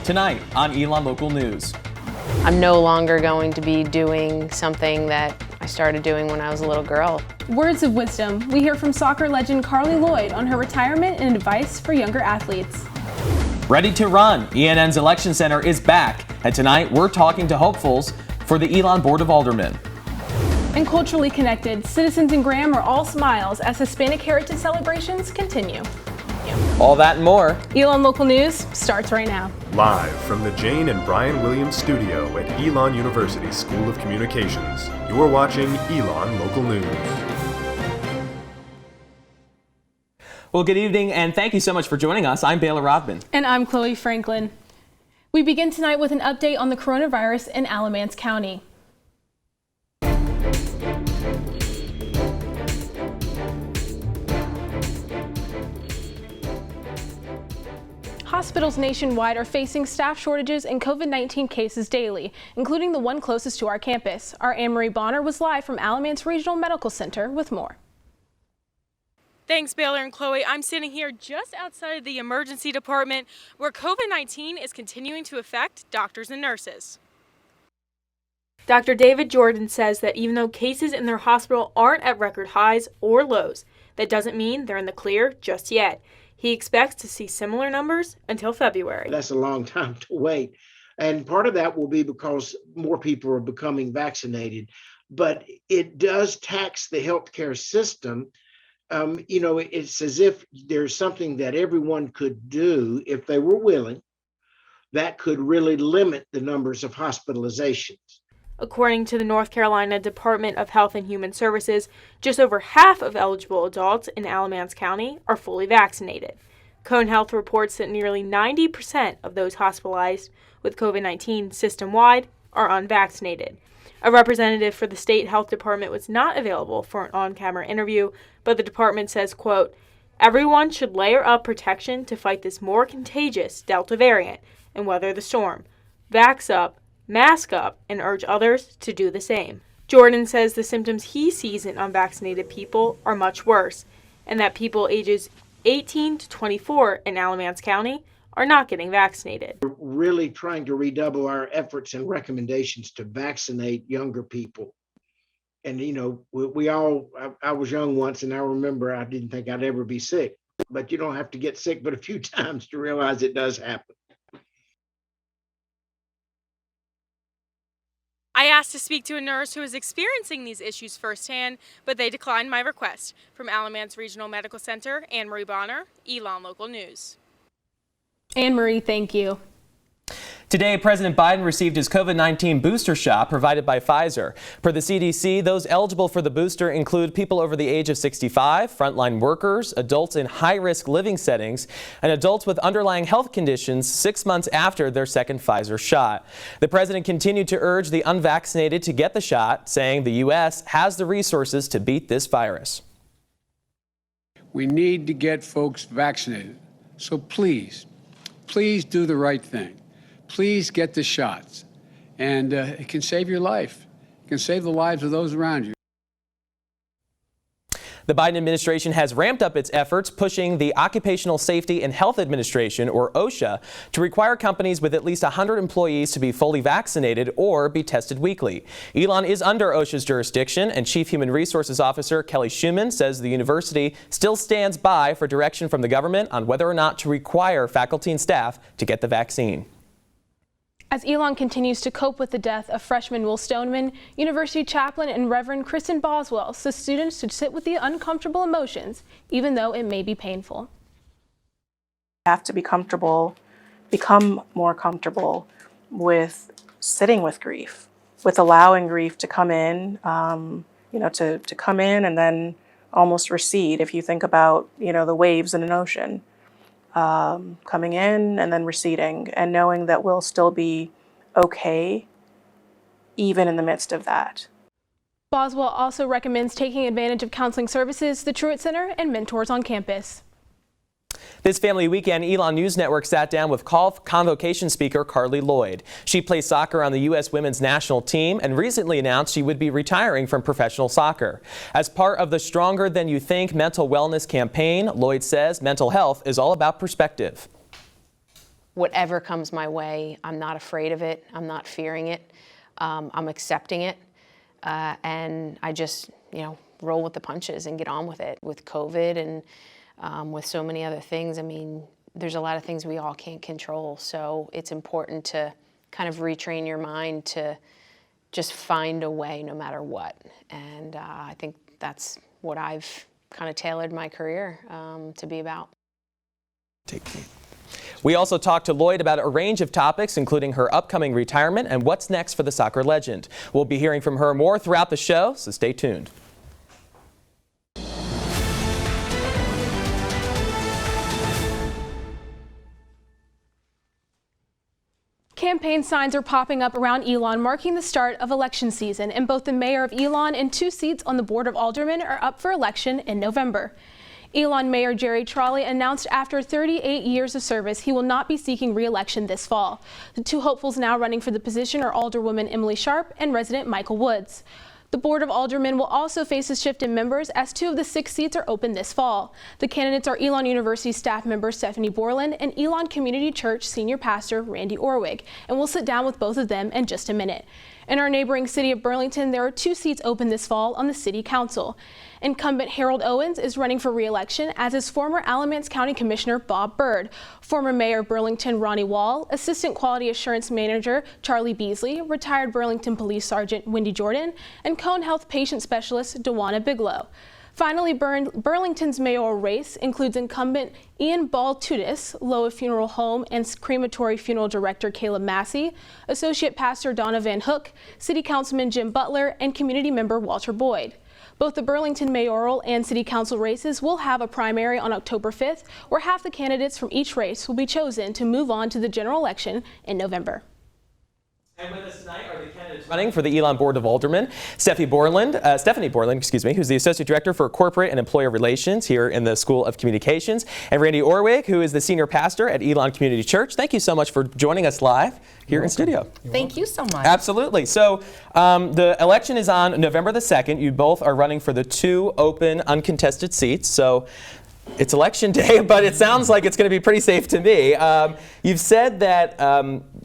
tonight on Elon Local News. I'm no longer going to be doing something that I started doing when I was a little girl. Words of wisdom. We hear from soccer legend Carly Lloyd on her retirement and advice for younger athletes. Ready to run. ENN's Election Center is back, and tonight we're talking to hopefuls for the Elon Board of Aldermen. And culturally connected, citizens in Graham are all smiles as Hispanic heritage celebrations continue. All that and more. Elon Local News starts right now. Live from the Jane and Brian Williams studio at Elon University School of Communications, you're watching Elon Local News. Well, good evening, and thank you so much for joining us. I'm Baylor Rodman. And I'm Chloe Franklin. We begin tonight with an update on the coronavirus in Alamance County. Hospitals nationwide are facing staff shortages and COVID-19 cases daily, including the one closest to our campus. Our Emery was live from Alamance Regional Medical Center with more. Thanks, Baylor and Chloe. I'm standing here just outside of the emergency department where COVID-19 is continuing to affect doctors and nurses. Dr. David Jordan says that even though cases in their hospital aren't at record highs or lows, that doesn't mean they're in the clear just yet. He expects to see similar numbers until February. That's a long time to wait. And part of that will be because more people are becoming vaccinated. But it does tax the healthcare system. It's as if there's something that everyone could do if they were willing that could really limit the numbers of hospitalizations. According to the North Carolina Department of Health and Human Services, just over half of eligible adults in Alamance County are fully vaccinated. Cone Health reports that nearly 90% of those hospitalized with COVID-19 system-wide are unvaccinated. A representative for the state health department was not available for an on-camera interview, but the department says, quote, "Everyone should layer up protection to fight this more contagious Delta variant and weather the storm. Vax up, mask up, and urge others to do the same." Jordan says the symptoms he sees in unvaccinated people are much worse, and that people ages 18 to 24 in Alamance County are not getting vaccinated. We're really trying to redouble our efforts and recommendations to vaccinate younger people. And, I was young once, and I remember I didn't think I'd ever be sick. But you don't have to get sick but a few times to realize it does happen. I asked to speak to a nurse who is experiencing these issues firsthand, but they declined my request. From Alamance Regional Medical Center, Anne-Marie Bonner, Elon Local News. Anne-Marie, thank you. Today, President Biden received his COVID-19 booster shot provided by Pfizer. Per the CDC, those eligible for the booster include people over the age of 65, frontline workers, adults in high-risk living settings, and adults with underlying health conditions 6 months after their second Pfizer shot. The president continued to urge the unvaccinated to get the shot, saying the U.S. has the resources to beat this virus. We need to get folks vaccinated. So please do the right thing. Please get the shots, and it can save your life. It can save the lives of those around you. The Biden administration has ramped up its efforts, pushing the Occupational Safety and Health Administration, or OSHA, to require companies with at least 100 employees to be fully vaccinated or be tested weekly. Elon is under OSHA's jurisdiction, and Chief Human Resources Officer Kelly Schumann says the university still stands by for direction from the government on whether or not to require faculty and staff to get the vaccine. As Elon continues to cope with the death of freshman Will Stoneman, University chaplain and Reverend Kristen Boswell says students should sit with the uncomfortable emotions, even though it may be painful. You have to be comfortable, become more comfortable with sitting with grief, with allowing grief to come in, to come in and then almost recede. If you think about, the waves in an ocean. Coming in and then receding, and knowing that we'll still be okay even in the midst of that. Boswell also recommends taking advantage of counseling services, the Truett Center, and mentors on campus. This family weekend, Elon News Network sat down with convocation speaker Carly Lloyd. She plays soccer on the U.S. women's national team and recently announced she would be retiring from professional soccer. As part of the Stronger Than You Think mental wellness campaign, Lloyd says mental health is all about perspective. whatever comes my way, I'm not afraid of it. I'm not fearing it. I'm accepting it. And I just, roll with the punches and get on with it. With COVID and with so many other things, I mean, there's a lot of things we all can't control. So it's important to kind of retrain your mind to just find a way no matter what. And I think that's what I've kind of tailored my career to be about. We also talked to Lloyd about a range of topics, including her upcoming retirement and what's next for the soccer legend. We'll be hearing from her more throughout the show, so stay tuned. Campaign signs are popping up around Elon, marking the start of election season, and both the mayor of Elon and 2 seats on the Board of Aldermen are up for election in November. Elon Mayor Jerry Trolley announced after 38 years of service he will not be seeking re-election this fall. The 2 hopefuls now running for the position are Alderwoman Emily Sharp and resident Michael Woods. The Board of Aldermen will also face a shift in members as 2 of the 6 seats are open this fall. The candidates are Elon University staff member Stephanie Borland and Elon Community Church senior pastor Randy Orwig, and we'll sit down with both of them in just a minute. In our neighboring city of Burlington, there are 2 seats open this fall on the city council. Incumbent Harold Owens is running for re-election, as is former Alamance County Commissioner Bob Byrd, former Mayor Burlington Ronnie Wall, Assistant Quality Assurance Manager Charlie Beasley, retired Burlington Police Sergeant Wendy Jordan, and Cone Health Patient Specialist Dewana Bigelow. Finally, Burlington's mayoral race includes incumbent Ian Ball-Tudis, Loa Funeral Home and Crematory Funeral Director Caleb Massey, Associate Pastor Donna Van Hook, City Councilman Jim Butler, and community member Walter Boyd. Both the Burlington mayoral and city council races will have a primary on October 5th, where half the candidates from each race will be chosen to move on to the general election in November. And with us tonight are the candidates running for the Elon Board of Aldermen, Stephanie Borland, who's the Associate Director for Corporate and Employer Relations here in the School of Communications, and Randy Orwig, who is the Senior Pastor at Elon Community Church. Thank you so much for joining us live here in studio. Thank you so much. Absolutely. So the election is on November the 2nd. You both are running for the 2 open, uncontested seats. So it's election day, but it sounds like it's going to be pretty safe to me. You've said that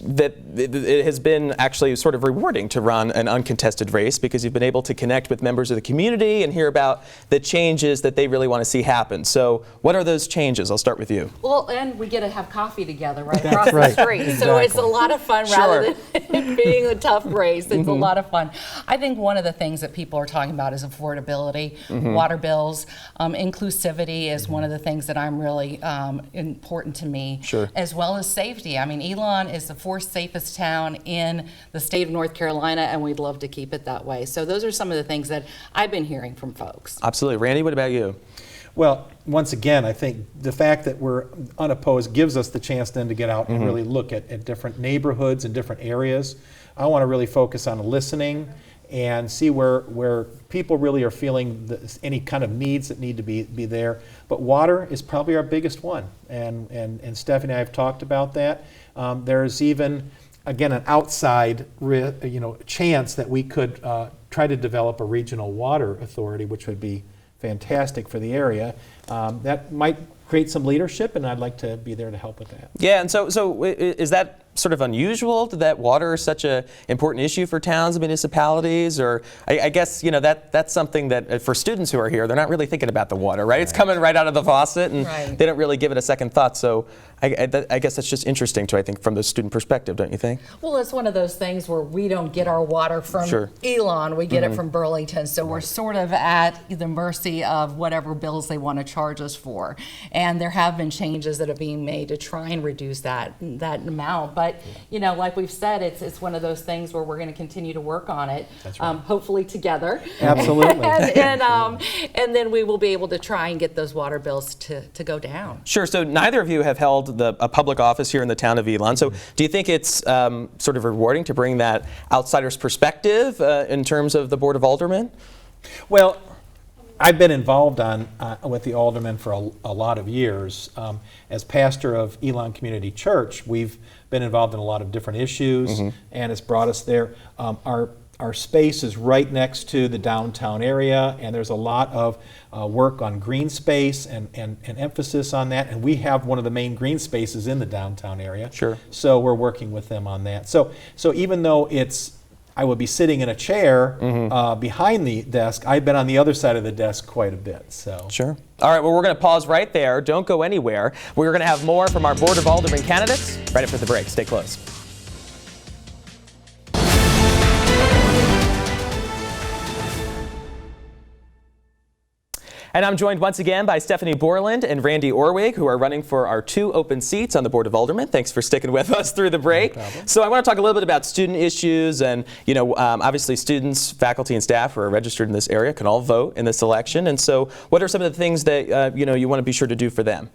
that it has been actually sort of rewarding to run an uncontested race because you've been able to connect with members of the community and hear about the changes that they really want to see happen. So what are those changes? I'll start with you. Well, and we get to have coffee together right across the street. Exactly. So it's a lot of fun rather than it being a tough race. It's a lot of fun. I think one of the things that people are talking about is affordability, water bills, inclusivity is one of the things that I'm really important to me, as well as safety. I mean, Elon is the 4th safest town in the state of North Carolina, and we'd love to keep it that way. So those are some of the things that I've been hearing from folks. Absolutely. Randy, what about you? Well, once again, I think the fact that we're unopposed gives us the chance then to get out and really look at different neighborhoods and different areas. I want to really focus on listening and see where people really are feeling any kind of needs that need to be there. But water is probably our biggest one, and Stephanie and I have talked about that. There's even, again, an outside chance that we could try to develop a regional water authority, which would be fantastic for the area. That might create some leadership, and I'd like to be there to help with that. Yeah, and so is that sort of unusual that water is such an important issue for towns and municipalities? Or I guess, that's something that for students who are here, they're not really thinking about the water, right? It's coming right out of the faucet, and they don't really give it a second thought. So I guess that's just interesting to, I think, from the student perspective, don't you think? Well, it's one of those things where we don't get our water from Elon, we get it from Burlington, so we're sort of at the mercy of whatever bills they want to charge us for. And there have been changes that are being made to try and reduce that amount. But, like we've said, it's one of those things where we're going to continue to work on it, hopefully together. Absolutely. and then we will be able to try and get those water bills to go down. Sure. So neither of you have held a public office here in the town of Elon. So do you think it's sort of rewarding to bring that outsider's perspective in terms of the Board of Aldermen? Well, I've been involved with the aldermen for a lot of years. As pastor of Elon Community Church, we've been involved in a lot of different issues, and it's brought us there. our space is right next to the downtown area, and there's a lot of work on green space and emphasis on that. And we have one of the main green spaces in the downtown area. Sure. So we're working with them on that. So even though I would be sitting in a chair behind the desk, I've been on the other side of the desk quite a bit. So. Sure. All right, well, we're going to pause right there. Don't go anywhere. We're going to have more from our Board of Alderman candidates right after the break. Stay close. And I'm joined once again by Stephanie Borland and Randy Orwig, who are running for our 2 open seats on the Board of Aldermen. Thanks for sticking with us through the break. No problem. So I want to talk a little bit about student issues, and obviously students, faculty, and staff who are registered in this area can all vote in this election. And so, what are some of the things that you want to be sure to do for them?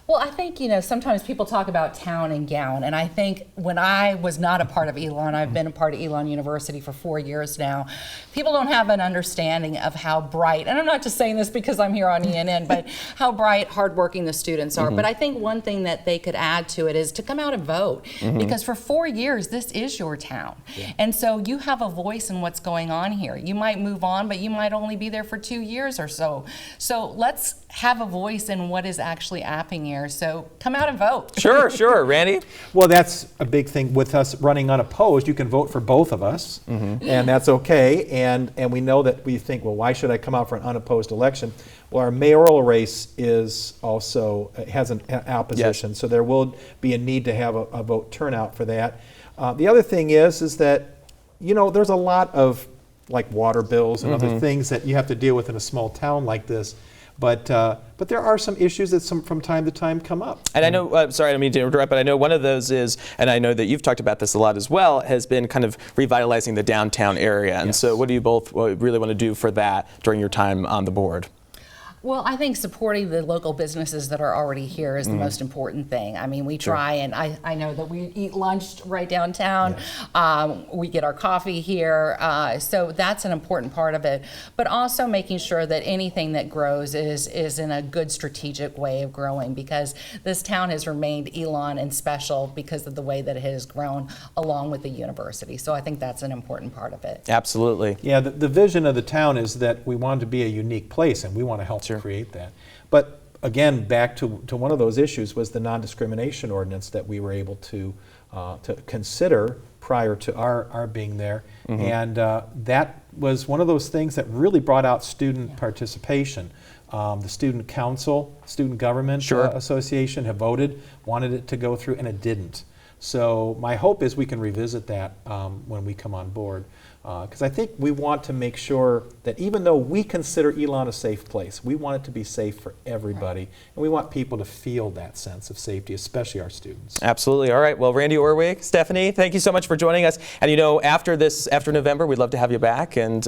Well, I think, sometimes people talk about town and gown, and I think when I was not a part of Elon, I've been a part of Elon University for 4 years now, people don't have an understanding of how bright, and I'm not just saying this because I'm here on ENN, but how bright, hardworking the students are. But I think one thing that they could add to it is to come out and vote, because for 4 years, this is your town. Yeah. And so you have a voice in what's going on here. You might move on, but you might only be there for 2 years or so. So let's have a voice in what is actually happening here. So come out and vote. Sure. Randy? Well, that's a big thing with us running unopposed. You can vote for both of us, and that's okay. And we know that we think, well, why should I come out for an unopposed election? Well, our mayoral race is also has an opposition, so there will be a need to have a vote turnout for that. The other thing is that there's a lot of like water bills and other things that you have to deal with in a small town like this. But there are some issues that from time to time come up. And I know, sorry, I don't mean to interrupt, but I know one of those is, and I know that you've talked about this a lot as well, has been kind of revitalizing the downtown area. And so what do you both really want to do for that during your time on the board? Well, I think supporting the local businesses that are already here is the most important thing. I mean, we try, and I know that we eat lunch right downtown. Yes. We get our coffee here, so that's an important part of it. But also making sure that anything that grows is in a good strategic way of growing, because this town has remained Elon and special because of the way that it has grown along with the university. So I think that's an important part of it. Absolutely. Yeah, the vision of the town is that we want to be a unique place, and we want to help create that. But again, back to one of those issues was the non-discrimination ordinance that we were able to consider prior to our being there. And that was one of those things that really brought out student participation. The Student Council, Student Government Association have wanted it to go through, and it didn't. So my hope is we can revisit that when we come on board. Because I think we want to make sure that even though we consider Elon a safe place, we want it to be safe for everybody. And we want people to feel that sense of safety, especially our students. Absolutely. All right. Well, Randy Orwig, Stephanie, thank you so much for joining us. And after November, we'd love to have you back and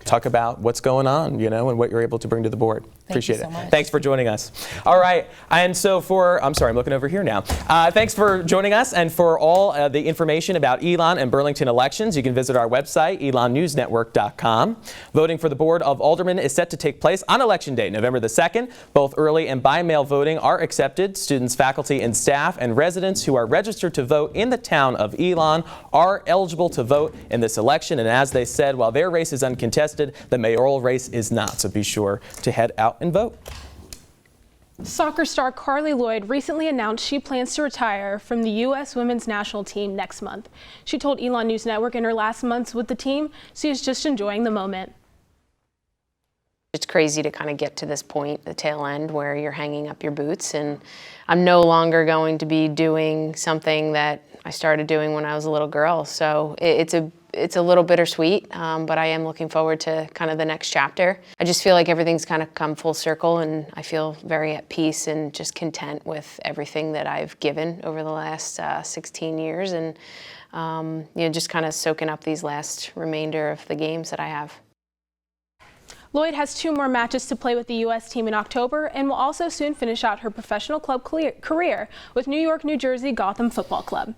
talk about what's going on, and what you're able to bring to the board. Appreciate it. Much. Thanks for joining us. All right. And so I'm looking over here now. Thanks for joining us, and for all the information about Elon and Burlington elections, you can visit our website, elonnewsnetwork.com. Voting for the Board of Aldermen is set to take place on Election Day, November the 2nd. Both early and by-mail voting are accepted. Students, faculty, and staff and residents who are registered to vote in the town of Elon are eligible to vote in this election. And as they said, while their race is uncontested, the mayoral race is not. So be sure to head out and vote. Soccer star Carly Lloyd recently announced she plans to retire from the U.S. women's national team next month. She told Elon News Network in her last months with the team she is just enjoying the moment. It's crazy to kind of get to this point, the tail end, where you're hanging up your boots, and I'm no longer going to be doing something that I started doing when I was a little girl. So it's a little bittersweet, but I am looking forward to kind of the next chapter. I just feel like everything's kind of come full circle, and I feel very at peace and just content with everything that I've given over the last 16 years, and just kind of soaking up these last remainder of the games that I have. Lloyd has 2 more matches to play with the U.S. team in October, and will also soon finish out her professional club career with New York, New Jersey Gotham Football Club.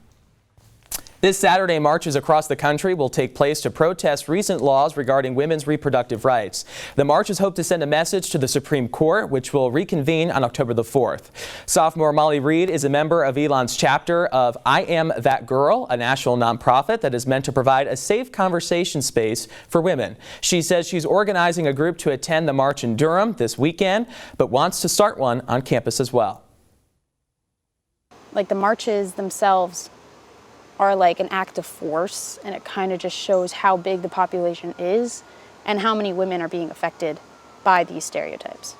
This Saturday, marches across the country will take place to protest recent laws regarding women's reproductive rights. The marches hope to send a message to the Supreme Court, which will reconvene on October the 4th. Sophomore Molly Reed is a member of Elon's chapter of I Am That Girl, a national nonprofit that is meant to provide a safe conversation space for women. She says she's organizing a group to attend the march in Durham this weekend, but wants to start one on campus as well. Like the marches themselves are like an act of force, and it kind of just shows how big the population is and how many women are being affected by these stereotypes.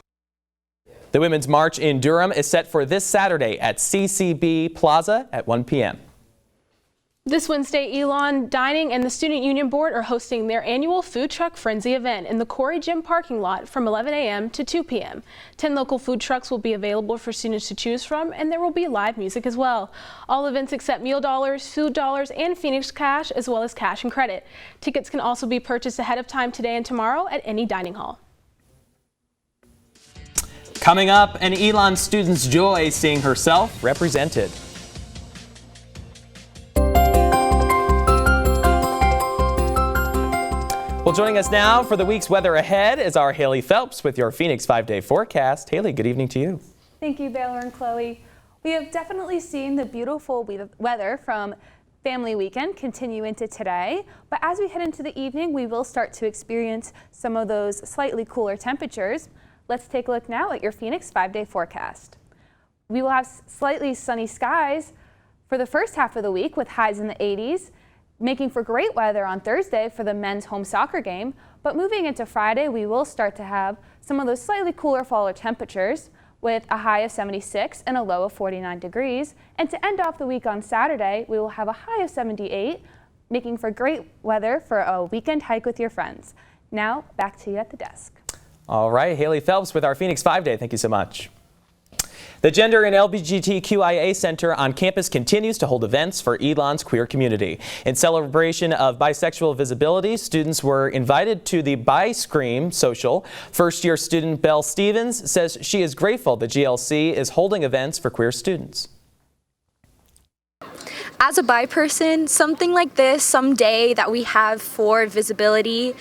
The Women's March in Durham is set for this Saturday at CCB Plaza at 1 p.m. This Wednesday, Elon Dining and the Student Union Board are hosting their annual Food Truck Frenzy event in the Corey Gym parking lot from 11 a.m. to 2 p.m. 10 local food trucks will be available for students to choose from, and there will be live music as well. All events accept meal dollars, food dollars, and Phoenix cash, as well as cash and credit. Tickets can also be purchased ahead of time today and tomorrow at any dining hall. Coming up, an Elon student's joy seeing herself represented. Well, joining us now for the week's weather ahead is our Haley Phelps with your Phoenix 5-day forecast. Haley, good evening to you. Thank you, Baylor and Chloe. We have definitely seen the beautiful weather from family weekend continue into today, but as we head into the evening, we will start to experience some of those slightly cooler temperatures. Let's take a look now at your Phoenix 5-day forecast. We will have slightly sunny skies for the first half of the week with highs in the 80s. Making for great weather on Thursday for the men's home soccer game, but moving into Friday, we will start to have some of those slightly cooler fall temperatures with a high of 76 and a low of 49 degrees. And to end off the week on Saturday, we will have a high of 78, making for great weather for a weekend hike with your friends. Now, back to you at the desk. All right, Haley Phelps with our Phoenix 5-day. Thank you so much. The Gender and LGBTQIA Center on campus continues to hold events for Elon's queer community. In celebration of bisexual visibility, students were invited to the Bi Scream social. First-year student Belle Stevens says she is grateful the GLC is holding events for queer students. As a bi person, something like this someday that we have for visibility,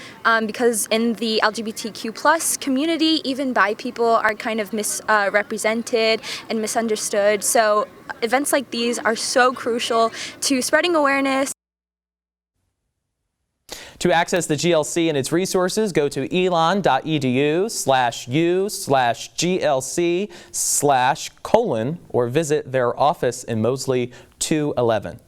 because in the LGBTQ plus community, even bi people are kind of misrepresented and misunderstood. So events like these are so crucial to spreading awareness. To access the GLC and its resources, go to elon.edu/u/GLC/: or visit their office in Mosley 211.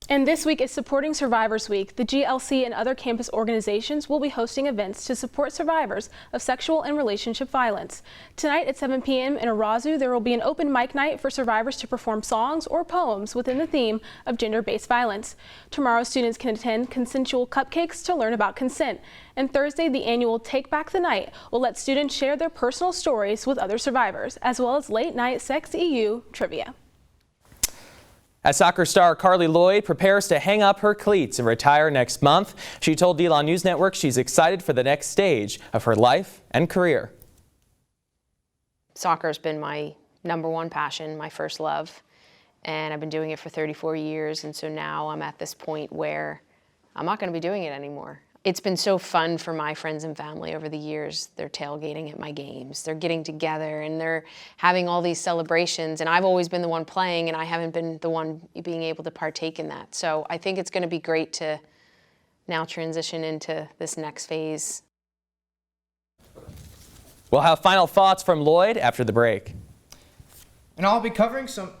And this week is Supporting Survivors Week. The GLC and other campus organizations will be hosting events to support survivors of sexual and relationship violence. Tonight at 7 p.m. in Arazu, there will be an open mic night for survivors to perform songs or poems within the theme of gender-based violence. Tomorrow, students can attend Consensual Cupcakes to learn about consent. And Thursday, the annual Take Back the Night will let students share their personal stories with other survivors, as well as late-night Sex EU trivia. As soccer star Carly Lloyd prepares to hang up her cleats and retire next month, she told Elon News Network she's excited for the next stage of her life and career. Soccer's been my #1 passion, my first love, and I've been doing it for 34 years, and so now I'm at this point where I'm not going to be doing it anymore. It's been so fun for my friends and family over the years. They're tailgating at my games. They're getting together and they're having all these celebrations. And I've always been the one playing and I haven't been the one being able to partake in that. So I think it's going to be great to now transition into this next phase. We'll have final thoughts from Lloyd after the break. And I'll be covering some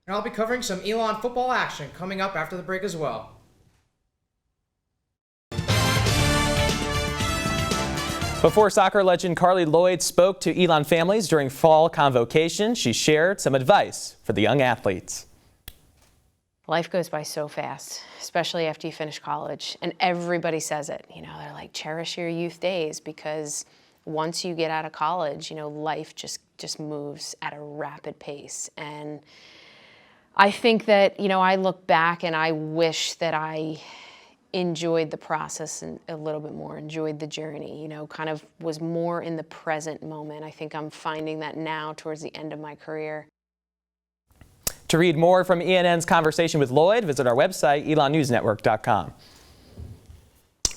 Elon football action coming up after the break as well. Before soccer legend Carly Lloyd spoke to Elon families during fall convocation, she shared some advice for the young athletes. Life goes by so fast, especially after you finish college. And everybody says it, they're like, cherish your youth days, because once you get out of college, life just moves at a rapid pace. And I think that, I look back and I wish that I enjoyed the process and a little bit more, enjoyed the journey, kind of was more in the present moment. I think I'm finding that now towards the end of my career. To read more from ENN's conversation with Lloyd, visit our website, elonnewsnetwork.com.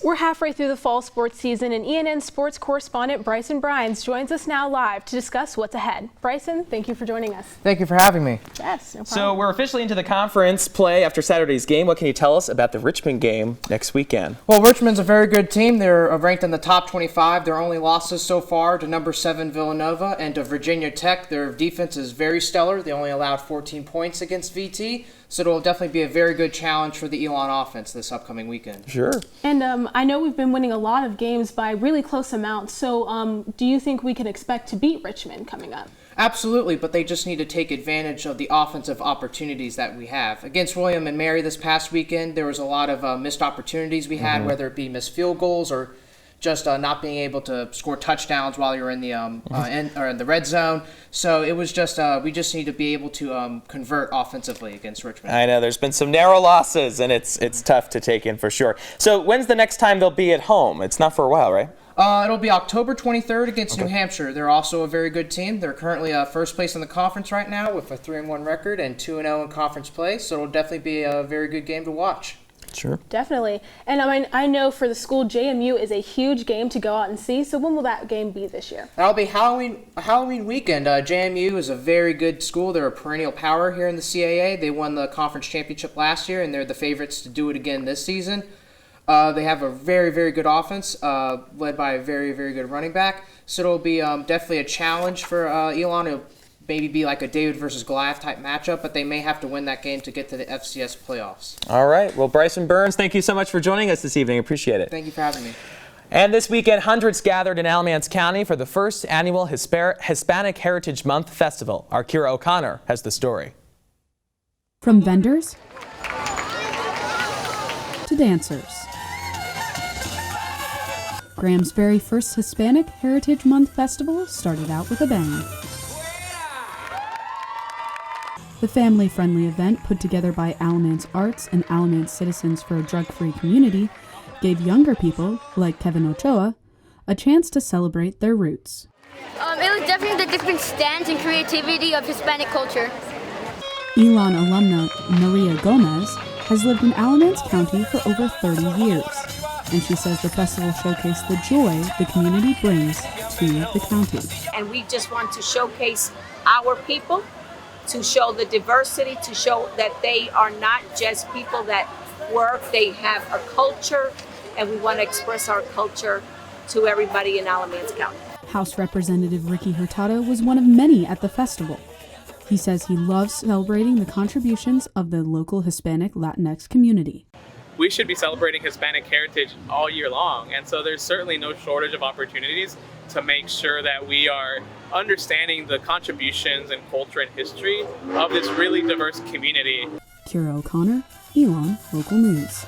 We're halfway through the fall sports season, and ENN sports correspondent Bryson Brines joins us now live to discuss what's ahead. Bryson, thank you for joining us. Thank you for having me. Yes, no problem. So we're officially into the conference play after Saturday's game. What can you tell us about the Richmond game next weekend? Well, Richmond's a very good team. They're ranked in the top 25. Their only losses so far to number 7 Villanova and to Virginia Tech. Their defense is very stellar. They only allowed 14 points against VT. So it'll definitely be a very good challenge for the Elon offense this upcoming weekend. Sure. And I know we've been winning a lot of games by really close amounts. So do you think we can expect to beat Richmond coming up? Absolutely, but they just need to take advantage of the offensive opportunities that we have. Against William and Mary this past weekend, there was a lot of missed opportunities we had, whether it be missed field goals or just not being able to score touchdowns while you're in the in the red zone. So it was just we just need to be able to convert offensively against Richmond. I know there's been some narrow losses, and it's tough to take in for sure. So when's the next time they'll be at home? It's not for a while, right? It'll be October 23rd against New Hampshire. They're also a very good team. They're currently first place in the conference right now with a 3-1 record and 2-0 in conference play. So it'll definitely be a very good game to watch. Sure. Definitely. And I mean, I know for the school, JMU is a huge game to go out and see. So when will that game be this year? That'll be Halloween weekend. JMU is a very good school. They're a perennial power here in the CAA. They won the conference championship last year, and they're the favorites to do it again this season. They have a very, very good offense led by a very, very good running back. So it'll be definitely a challenge for Elon. It'll maybe be like a David versus Goliath type matchup, but they may have to win that game to get to the FCS playoffs. All right. Well, Bryson Burns, thank you so much for joining us this evening. Appreciate it. Thank you for having me. And this weekend, hundreds gathered in Alamance County for the first annual Hispanic Heritage Month Festival. Our Kira O'Connor has the story. From vendors to dancers, Graham's very first Hispanic Heritage Month Festival started out with a bang. The family-friendly event, put together by Alamance Arts and Alamance Citizens for a Drug-Free Community, gave younger people, like Kevin Ochoa, a chance to celebrate their roots. It was definitely the different stance and creativity of Hispanic culture. Elon alumna Maria Gomez has lived in Alamance County for over 30 years, and she says the festival showcased the joy the community brings to the county. And we just want to showcase our people, to show the diversity, to show that they are not just people that work, they have a culture, and we want to express our culture to everybody in Alamance County. House Representative Ricky Hurtado was one of many at the festival. He says he loves celebrating the contributions of the local Hispanic Latinx community. We should be celebrating Hispanic heritage all year long, and so there's certainly no shortage of opportunities to make sure that we are understanding the contributions and culture and history of this really diverse community. Kira O'Connor, Elon Local News.